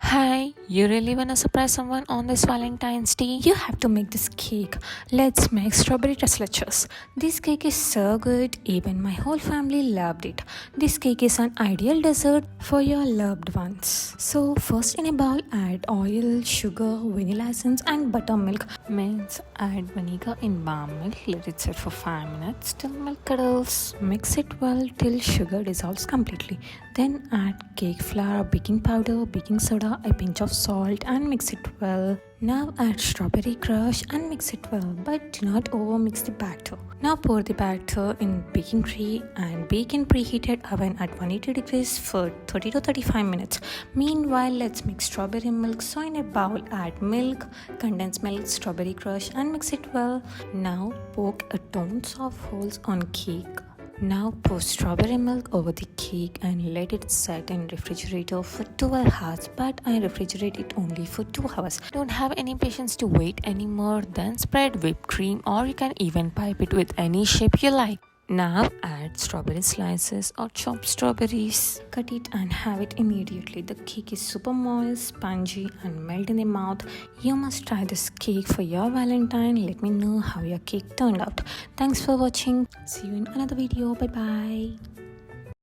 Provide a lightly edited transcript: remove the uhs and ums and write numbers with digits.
Hi, you really wanna surprise someone on this Valentine's Day? You have to make this cake. Let's make strawberry leches. This cake is so good, even my whole family loved it. This cake is an ideal dessert for your loved ones. So first in a bowl add oil, sugar, vanilla essence and buttermilk. Means add vinegar in warm milk, let it sit for 5 minutes till milk curdles. Mix it well till sugar dissolves completely. Then add cake flour, baking powder, baking soda, a pinch of salt and mix it well. Now add strawberry crush and mix it well, but do not over mix the batter. Now pour the batter in baking tray and bake in preheated oven at 180 degrees for 30 to 35 minutes. Meanwhile, let's make strawberry milk. So in a bowl add milk, condensed milk, strawberry crush and mix it well. Now poke a tons of holes on cake. Now pour strawberry milk over the cake and let it set in refrigerator for 12 hours, but I refrigerate it only for 2 hours. Don't have any patience to wait anymore, then spread whipped cream or you can even pipe it with any shape you like. Now add strawberry slices or chopped strawberries. Cut it and have it immediately. The cake is super moist, spongy and melt in the mouth. You must try this cake for your Valentine. Let me know how your cake turned out. Thanks for watching. See you in another video. Bye bye.